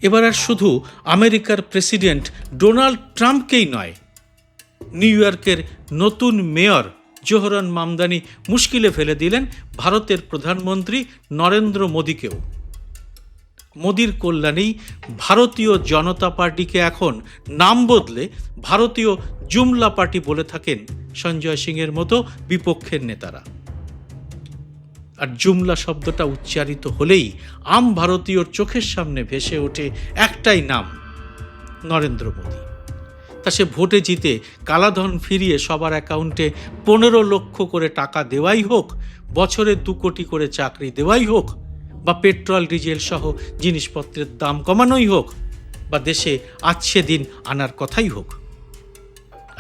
এবার আর শুধু আমেরিকার প্রেসিডেন্ট ডোনাল্ড ট্রাম্পকেই নয়, নিউ ইয়র্কের নতুন মেয়র জোহরান মামদানি মুশকিলে ফেলে দিলেন ভারতের প্রধানমন্ত্রী নরেন্দ্র মোদীকেও। মোদির কল্যাণেই ভারতীয় জনতা পার্টিকে এখন নাম বদলে ভারতীয় জুমলা পার্টি বলে থাকেন সঞ্জয় সিংয়ের মতো বিপক্ষের নেতারা। আর জুমলা শব্দটা উচ্চারিত হলেই আম ভারতীয়র চোখের সামনে ভেসে ওঠে একটাই নাম, নরেন্দ্র মোদী। তা সে ভোটে জিতে কালাধন ফিরিয়ে সবার অ্যাকাউন্টে 15 লক্ষ করে টাকা দেওয়াই হোক, বছরে 2 কোটি করে চাকরি দেওয়াই হোক, বা পেট্রোল ডিজেল সহ জিনিসপত্রের দাম কমানোই হোক, বা দেশে আচ্ছে দিন আনার কথাই হোক।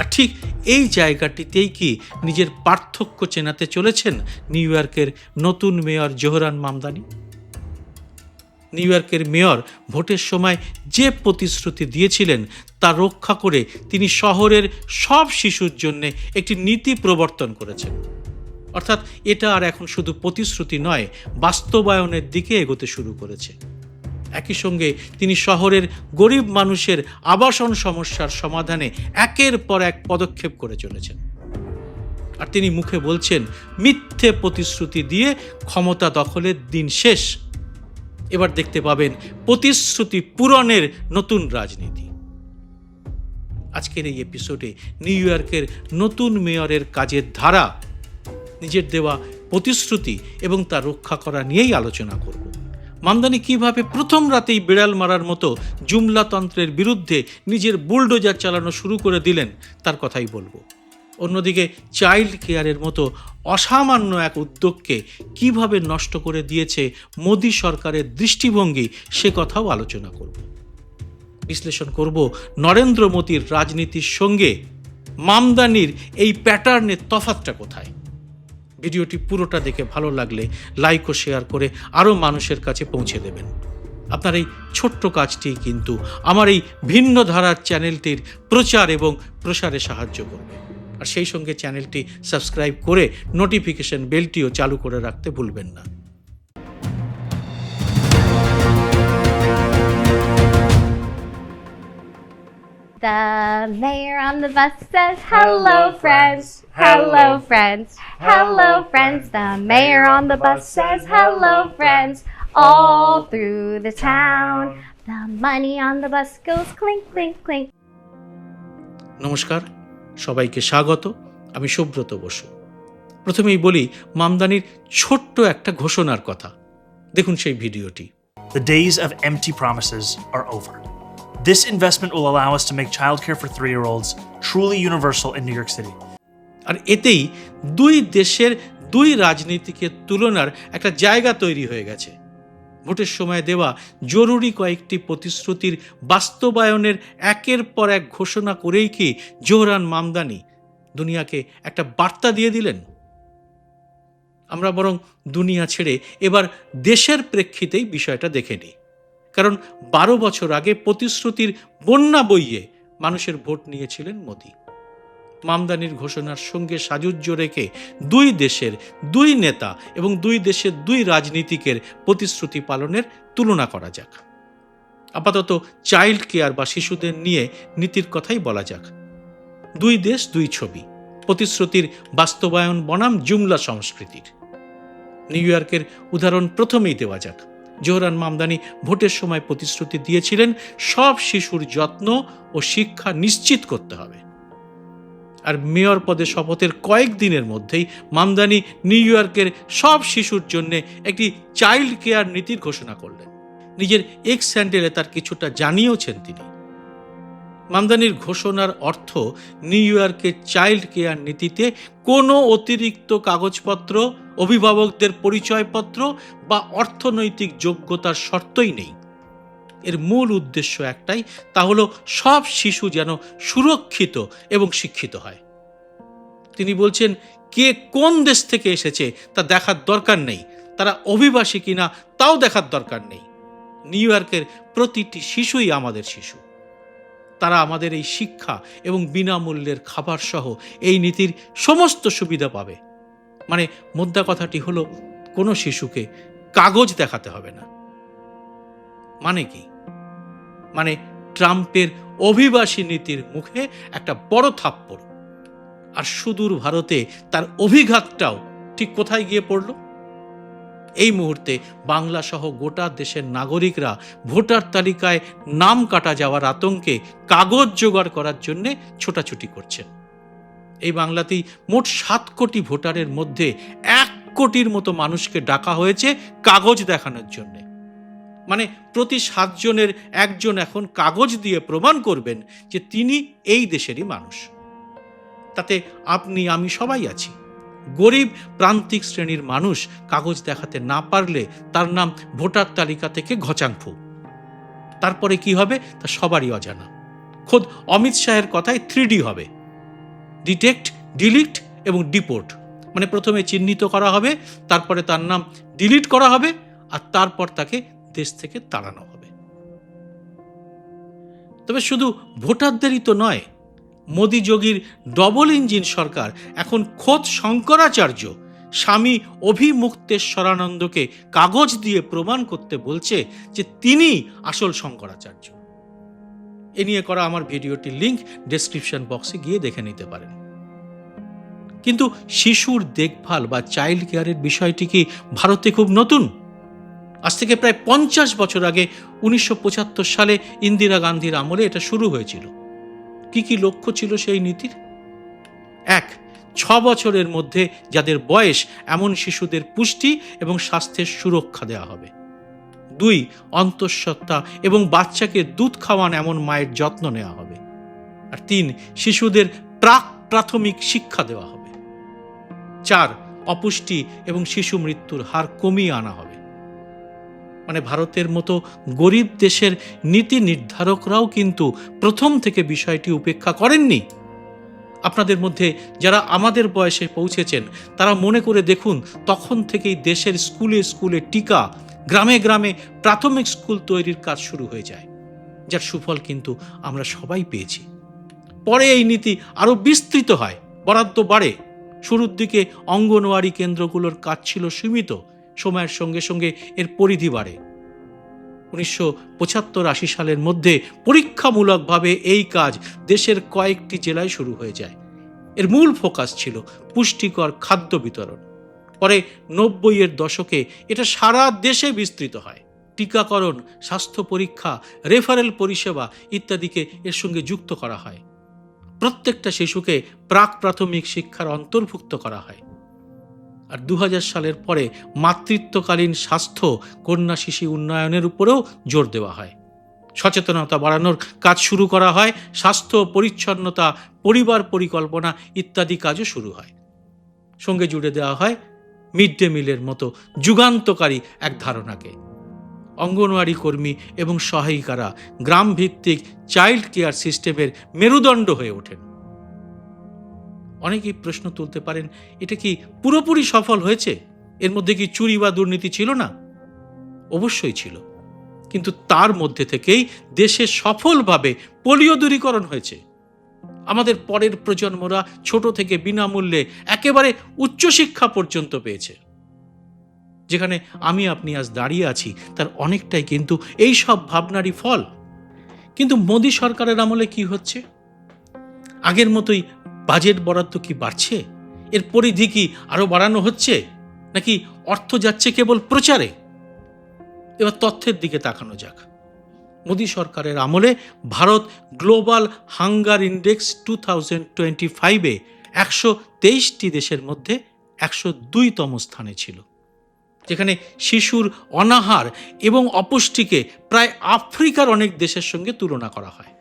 আর ঠিক এই জায়গাটিতেই কি নিজের পার্থক্য চেনাতে চলেছেন নিউ ইয়র্কের নতুন মেয়র জোহরান মামদানি। নিউ ইয়র্কের মেয়র ভোটের সময় যে প্রতিশ্রুতি দিয়েছিলেন তা রক্ষা করে তিনি শহরের সব শিশুর জন্য একটি নীতি প্রবর্তন করেছেন। অর্থাৎ এটা আর এখন শুধু প্রতিশ্রুতি নয়, বাস্তবায়নের দিকে এগোতে শুরু করেছে। একই সঙ্গে তিনি শহরের গরিব মানুষের আবাসন সমস্যার সমাধানে একের পর এক পদক্ষেপ করে চলেছেন। আর তিনি মুখে বলছেন মিথ্যে প্রতিশ্রুতি দিয়ে ক্ষমতা দখলের দিন শেষ, এবার দেখতে পাবেন প্রতিশ্রুতি পূরণের নতুন রাজনীতি। আজকের এই এপিসোডে নিউ ইয়র্কের নতুন মেয়রের কাজের ধারা, নিজের দেওয়া প্রতিশ্রুতি এবং তা রক্ষা করা নিয়েই আলোচনা করব। মামদানি কিভাবে প্রথম রাতেই বিড়াল মারার মতো জুমলাতন্ত্রের বিরুদ্ধে নিজের বুলডোজার চালানো শুরু করে দিলেন তার কথাই বলবো। অন্যদিকে চাইল্ড কেয়ারের মতো অসামান্য এক উদ্যোগকে কিভাবে নষ্ট করে দিয়েছে মোদী সরকারের দৃষ্টিভঙ্গি, সে কথাও আলোচনা করব। বিশ্লেষণ করব নরেন্দ্র মোদীর রাজনীতির সঙ্গে মামদানির এই প্যাটার্নের তফাৎটা কোথায়। ভিডিওটি পুরোটা দেখে ভালো লাগলে লাইক ও শেয়ার করে আরও মানুষের কাছে পৌঁছে দেবেন। আপনার এই ছোট্ট কাজটি কিন্তু আমার এই ভিন্ন ধারার চ্যানেলটির প্রচার এবং প্রসারে সাহায্য করবে। আর সেই সঙ্গে চ্যানেলটি সাবস্ক্রাইব করে নোটিফিকেশন বেলটিও চালু করে রাখতে ভুলবেন না। The mayor on the bus says, hello friends, hello friends, hello friends. The mayor on the bus says, hello friends, all through the town. The money on the bus goes clink, clink, clink. নমস্কার, সবাইকে স্বাগত। আমি সুব্রত বসু। প্রথমেই বলি মামদানির ছোট্ট একটা ঘোষণার কথা। দেখুন সেই ভিডিওটি। The days of empty promises are over. This investment will allow us to make childcare for 3-year-olds truly universal in New York City. আর এতেই দুই দেশের দুই রাজনীতিকের তুলনার একটা জায়গা তৈরি হয়ে গেছে। ভোটের সময় দেওয়া জরুরি কয়েকটি প্রতিশ্রুতির বাস্তবায়নের একের পর এক ঘোষণা করেই কি জোহরান মামদানি দুনিয়াকে একটা বার্তা দিয়ে দিলেন? আমরা বরং দুনিয়া ছেড়ে এবার দেশের প্রেক্ষিতেই বিষয়টা দেখে নিই। কারণ 12 বছর আগে প্রতিশ্রুতির বন্যা বইয়ে মানুষের ভোট নিয়েছিলেন মোদী। মামদানির ঘোষণার সঙ্গে সাযুজ্য রেখে দুই দেশের দুই নেতা এবং দুই দেশের দুই রাজনীতিকের প্রতিশ্রুতি পালনের তুলনা করা যাক। আপাতত চাইল্ড কেয়ার বা শিশুদের নিয়ে নীতির কথাই বলা যাক। দুই দেশ দুই ছবি, প্রতিশ্রুতির বাস্তবায়ন বনাম জুমলা সংস্কৃতির। নিউ ইয়র্কের উদাহরণ প্রথমেই দেওয়া যাক। জোহরান মামদানি ভোটের সময় প্রতিশ্রুতি দিয়েছিলেন সব শিশুর যত্ন ও শিক্ষা নিশ্চিত করতে হবে। আর মেয়র পদে শপথের কয়েকদিনের মধ্যেই মামদানি নিউ ইয়র্কের সব শিশুর জন্য একটি চাইল্ড কেয়ার নীতির ঘোষণা করলেন। নিজের এক্স হ্যান্ডেলে তার কিছুটা জানিয়েওছেন তিনি। মামদানির ঘোষণার অর্থ নিউ ইয়র্কের চাইল্ড কেয়ার নীতিতে কোনো অতিরিক্ত কাগজপত্র, অভিভাবকদের পরিচয়পত্র বা অর্থনৈতিক যোগ্যতার শর্তই নেই। এর মূল উদ্দেশ্য একটাই, তা হলো সব শিশু যেন সুরক্ষিত এবং শিক্ষিত হয়। তিনি বলছেন কে কোন দেশ থেকে এসেছে তা দেখার দরকার নেই, তারা অভিবাসী কিনা তাও দেখার দরকার নেই। নিউ ইয়র্কের প্রতিটি শিশুই আমাদের শিশু। তারা আমাদের এই শিক্ষা এবং বিনামূল্যের খাবার সহ এই নীতির সমস্ত সুবিধা পাবে। মানে মোদ্দা কথাটি হলো কোনো শিশুকে কাগজ দেখাতে হবে না। মানে কি? মানে ট্রাম্পের অভিবাসী নীতির মুখে একটা বড় থাপ্পড়। আর সুদূর ভারতে তার অভিঘাতটাও ঠিক কোথায় গিয়ে পড়ল? এই মুহূর্তে বাংলা সহ গোটা দেশের নাগরিকরা ভোটার তালিকায় নাম কাটা যাওয়ার আতঙ্কে কাগজ জোগাড় করার জন্য ছোটাছুটি করছেন। এই বাংলাতেই মোট 7 কোটি ভোটারের মধ্যে 1 কোটির মতো মানুষকে ডাকা হয়েছে কাগজ দেখানোর জন্য। মানে প্রতি 7 জনের 1 জন এখন কাগজ দিয়ে প্রমাণ করবেন যে তিনি এই দেশেরই মানুষ। তাতে আপনি আমি সবাই আছি। গরিব প্রান্তিক শ্রেণীর মানুষ কাগজ দেখাতে না পারলে তার নাম ভোটার তালিকা থেকে ঘচাংফু। তারপরে কি হবে তা সবারই অজানা। খোদ অমিত শাহের কথায় 3D হবে, ডিটেক্ট, ডিলিট এবং ডিপোর্ট। মানে প্রথমে চিহ্নিত করা হবে, তারপরে তার নাম ডিলিট করা হবে, আর তারপর তাকে দেশ থেকে তাড়ানো হবে। তবে শুধু ভোটারদেরই তো নয়, মোদি যোগীর ডবল ইঞ্জিন সরকার এখন খোদ শঙ্করাচার্য স্বামী অভিমুক্তেশ্বরানন্দকে কাগজ দিয়ে প্রমাণ করতে বলছে যে তিনি আসল শঙ্করাচার্য। এ নিয়ে করা আমার ভিডিওটির লিংক ডেসক্রিপশন বক্সে গিয়ে দেখে নিতে পারেন। কিন্তু শিশুর দেখভাল বা চাইল্ড কেয়ারের বিষয়টি কি ভারতে খুব নতুন? আজ থেকে প্রায় 50 বছর আগে 1975 সালে ইন্দিরা গান্ধীর আমলে এটা শুরু হয়েছিল। কি কি লক্ষ্য ছিল সেই নীতির? 1. 6 বছরের মধ্যে যাদের বয়স এমন শিশুদের পুষ্টি এবং স্বাস্থ্যের সুরক্ষা দেওয়া হবে। 2. অন্তঃসত্ত্বা এবং বাচ্চাকে দুধ খাওয়ান এমন মায়ের যত্ন নেওয়া হবে। আর 3. শিশুদের প্রাথমিক শিক্ষা দেওয়া হবে। 4. অপুষ্টি এবং শিশু মৃত্যুর হার কমিয়ে আনা হবে। মানে ভারতের মতো গরিব দেশের নীতি নির্ধারকরাও কিন্তু প্রথম থেকে বিষয়টি উপেক্ষা করেননি। আপনাদের মধ্যে যারা আমাদের বয়সে পৌঁছেছেন তারা মনে করে দেখুন, তখন থেকেই দেশের স্কুলে স্কুলে টিকা, গ্রামে গ্রামে প্রাথমিক স্কুল তৈরির কাজ শুরু হয়ে যায়, যার সুফল কিন্তু আমরা সবাই পেয়েছি। পরে এই নীতি আরো বিস্তৃত হয়, বরাদ্দ বাড়ে। শুরুর দিকে অঙ্গনওয়াড়ি কেন্দ্রগুলোর কাজ ছিল সীমিত, সময়ের সঙ্গে সঙ্গে এর পরিধি বাড়ে। 1975-80 সালের মধ্যে পরীক্ষামূলকভাবে এই কাজ দেশের কয়েকটি জেলায় শুরু হয়ে যায়। এর মূল ফোকাস ছিল পুষ্টিকর খাদ্য বিতরণ। পরে 90-এর দশকে এটা সারা দেশে বিস্তৃত হয়। টিকাকরণ, স্বাস্থ্য পরীক্ষা, রেফারেল পরিষেবা ইত্যাদিকে এর সঙ্গে যুক্ত করা হয়। প্রত্যেকটা শিশুকে প্রাথমিক শিক্ষার অন্তর্ভুক্ত করা হয়। আর 2000 সালের পরে মাতৃত্বকালীন স্বাস্থ্য, কন্যা শিশু উন্নয়নের উপরেও জোর দেওয়া হয়। সচেতনতা বাড়ানোর কাজ শুরু করা হয়। স্বাস্থ্য, পরিচ্ছন্নতা, পরিবার পরিকল্পনা ইত্যাদি কাজও শুরু হয়। সঙ্গে জুড়ে দেওয়া হয় মিড ডে মিলের মতো যুগান্তকারী এক ধারণাকে। অঙ্গনওয়াড়ি কর্মী এবং সহায়িকারা গ্রাম ভিত্তিক চাইল্ড কেয়ার সিস্টেমের মেরুদণ্ড হয়ে ওঠেন। অনেকেই প্রশ্ন তুলতে পারেন, এটা কি পুরোপুরি সফল হয়েছে? এর মধ্যে কি চুরি বা দুর্নীতি ছিল না? অবশ্যই ছিল, কিন্তু তার মধ্যে থেকেই দেশে সফলভাবে পোলিও দূরীকরণ হয়েছে। আমাদের পরের প্রজন্মরা ছোট থেকে বিনামূল্যে একেবারে উচ্চশিক্ষা পর্যন্ত পেয়েছে। যেখানে আমি আপনি আজ দাঁড়িয়ে আছি তার অনেকটাই কিন্তু এই সব ভাবনারই ফল। কিন্তু মোদী সরকারের আমলে কি হচ্ছে? আগের মতোই বাজেট বরাদ্দ কি বাড়ছে? এর পরিধি কি আরো বাড়ানো হচ্ছে, নাকি অর্থ যাচ্ছে কেবল প্রচারে? এবার তথ্যের দিকে তাকানো যাক। মোদী সরকারের আমলে ভারত গ্লোবাল হাঙ্গার ইন্ডেক্স 2025-এ 123টি দেশের মধ্যে 102তম স্থানে ছিল, যেখানে শিশুর অনাহার এবং অপুষ্টিকে প্রায় আফ্রিকার অনেক দেশের সঙ্গে তুলনা করা হয়।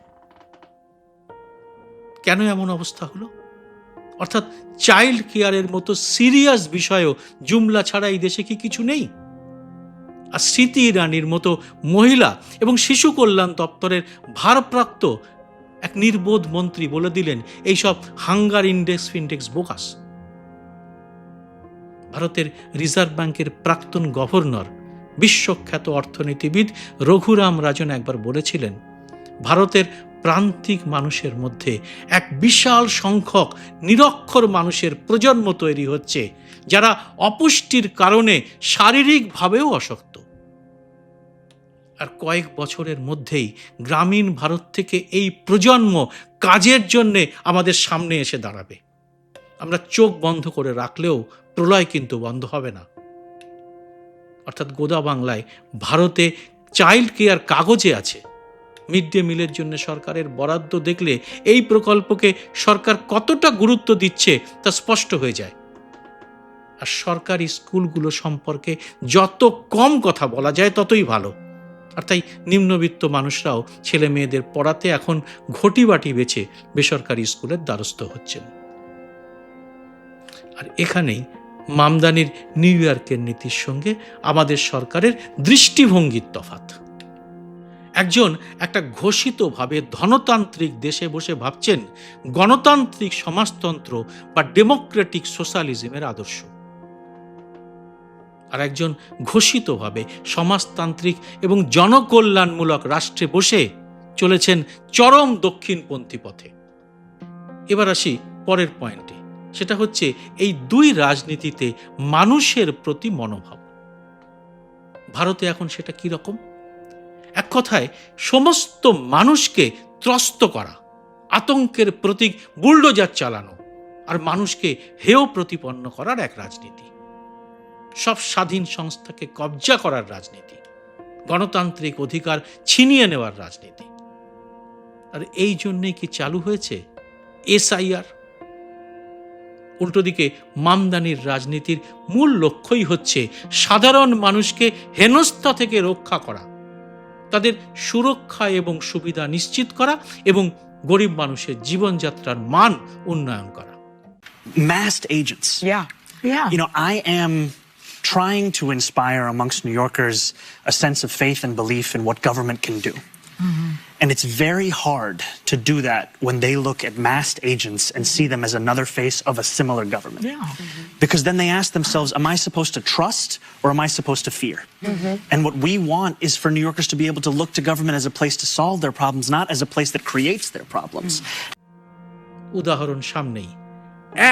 কেন এমন অবস্থা হলো? অর্থাৎ চাইল্ড কেয়ারের মতো সিরিয়াস বিষয়ও জুমলা ছাড়া এই দেশে কি কিছু নেই? আর স্মৃতি ইরানির মতো মহিলা এবং শিশু কল্যাণ দপ্তরের ভারপ্রাপ্ত এক নির্বোধ মন্ত্রী বলে দিলেন এইসব হাঙ্গার ইন্ডেক্স বোকাস। ভারতের রিজার্ভ ব্যাংকের প্রাক্তন গভর্নর, বিশ্বখ্যাত অর্থনীতিবিদ রঘুরাম রাজন একবার বলেছিলেন, ভারতের প্রান্তিক মানুষের মধ্যে এক বিশাল সংখ্যক নিরক্ষর মানুষের প্রজন্ম তৈরি হচ্ছে, যারা অপুষ্টির কারণে শারীরিকভাবেও অশক্ত। আর কয়েক বছরের মধ্যেই গ্রামীণ ভারত থেকে এই প্রজন্ম কাজের জন্যে আমাদের সামনে এসে দাঁড়াবে। আমরা চোখ বন্ধ করে রাখলেও প্রলয় কিন্তু বন্ধ হবে না। অর্থাৎ গোদা বাংলায় ভারতে চাইল্ড কেয়ার কাগজে আছে। মিড ডে মিলের জন্য সরকারের বরাদ্দ দেখলে এই প্রকল্পকে সরকার কতটা গুরুত্ব দিচ্ছে তা স্পষ্ট হয়ে যায়। আর সরকারি স্কুলগুলো সম্পর্কে যত কম কথা বলা যায় ততই ভালো। আর তাই নিম্নবিত্ত মানুষরাও ছেলে মেয়েদের পড়াতে এখন ঘটি বাটি বেচে বেসরকারি স্কুলের দ্বারস্থ হচ্ছেন। আর এখানেই মামদানির নিউ ইয়র্কের নীতির সঙ্গে আমাদের সরকারের দৃষ্টিভঙ্গির তফাৎ। একজন একটা ঘোষিতভাবে ধনতান্ত্রিক দেশে বসে ভাবছেন গণতান্ত্রিক সমাজতন্ত্র বা ডেমোক্রেটিক সোশ্যালিজমের আদর্শ, আর একজন ঘোষিতভাবে সমাজতান্ত্রিক এবং জনকল্যাণমূলক রাষ্ট্রে বসে চলেছেন চরম দক্ষিণপন্থী পথে। এবার আসি পরের পয়েন্টে, সেটা হচ্ছে এই দুই রাজনীতিতে মানুষের প্রতি মনোভাব। ভারতে এখন সেটা কি রকম? এক কথায় সমস্ত মানুষকে ত্রস্ত করা, আতঙ্কের প্রতীক বুলডোজার চালানো, আর মানুষকে হেয় প্রতিপন্ন করার এক রাজনীতি। সব স্বাধীন সংস্থাকে কবজা করার রাজনীতি, গণতান্ত্রিক অধিকার ছিনিয়ে নেওয়ার রাজনীতি। আর এই জন্যই কি চালু হয়েছে SIR? উল্টো দিকে মামদানির রাজনীতির মূল লক্ষ্যই হচ্ছে সাধারণ মানুষকে হেনস্থা থেকে রক্ষা করা, তাদের সুরক্ষা এবং সুবিধা নিশ্চিত করা এবং গরিব মানুষের জীবনযাত্রার মান উন্নয়ন করা। Masked agents. Yeah. You know, I am trying to inspire amongst New Yorkers a sense of faith and belief in what government can do. And it's very hard to do that when they look at masked agents and see them as another face of a similar government. Yeah. Because then they ask themselves, am I supposed to trust or am I supposed to fear? And what we want is for New Yorkers to be able to look to government as a place to solve their problems, not as a place that creates their problems. উদাহরণ সামনেই,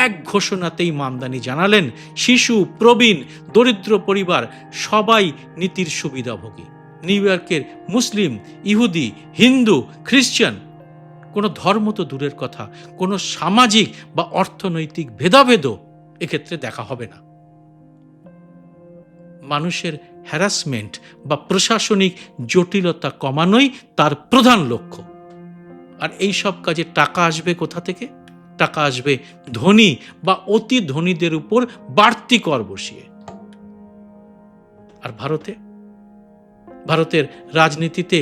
এক ঘোষণাতেই মামদানি জানালেন শিশু, প্রবীণ, দরিদ্র পরিবার সবাই নীতির সুবিধাভোগী। নিউ ইয়র্কের মুসলিম, ইহুদি, হিন্দু, খ্রিস্টান, কোনো ধর্ম তো দূরের কথা, কোনো সামাজিক বা অর্থনৈতিক ভেদাভেদও এক্ষেত্রে দেখা হবে না। মানুষের হ্যারাসমেন্ট বা প্রশাসনিক জটিলতা কমানোই তার প্রধান লক্ষ্য। আর এই সব কাজে টাকা আসবে কোথা থেকে? টাকা আসবে ধনী বা অতি ধনীদের উপর বাড়তি কর বসিয়ে। আর ভারতের রাজনীতিতে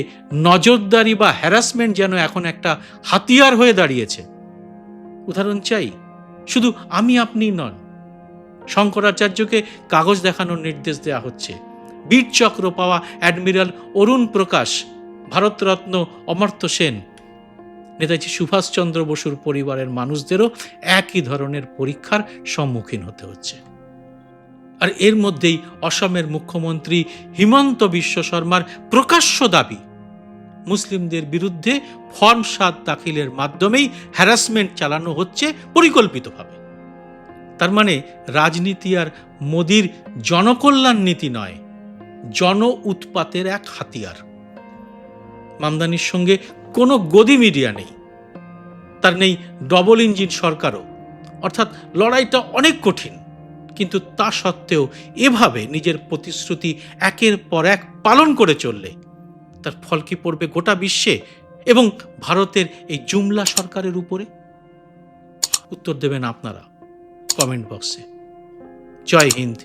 নজরদারি বা হ্যারাসমেন্ট যেন এখন একটা হাতিয়ার হয়ে দাঁড়িয়েছে। উদাহরণ চাই, শুধু আমি আপনি নন, শঙ্করাচার্যকে কাগজ দেখানোর নির্দেশ দেওয়া হচ্ছে। বীর চক্র পাওয়া অ্যাডমিরাল অরুণ প্রকাশ, ভারতরত্ন অমর্ত্য সেন, নেতাজি সুভাষচন্দ্র বসুর পরিবারের মানুষদেরও একই ধরনের পরীক্ষার সম্মুখীন হতে হচ্ছে। আর এর মধ্যেই অসমের মুখ্যমন্ত্রী হিমন্ত বিশ্ব শর্মার প্রকাশ্য দাবি, মুসলিমদের বিরুদ্ধে ফর্ম 7 দাখিলের মাধ্যমেই হ্যারাসমেন্ট চালানো হচ্ছে পরিকল্পিতভাবে। তার মানে রাজনীতি আর মোদির জনকল্যাণ নীতি নয়, জন উৎপাতের এক হাতিয়ার। মামদানির সঙ্গে কোনো গদি মিডিয়া নেই, তার নেই ডবল ইঞ্জিন সরকারও, অর্থাৎ লড়াইটা অনেক কঠিন। কিন্তু তা সত্ত্বেও এভাবে নিজের প্রতিশ্রুতি একের পর এক পালন করে চললে তার ফল কি পড়বে গোটা বিশ্বে এবং ভারতের এই জুমলা সরকারের উপরে? উত্তর দেবেন আপনারা কমেন্ট বক্সে। জয় হিন্দ,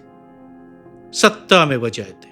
সত্যমেব জয়তে।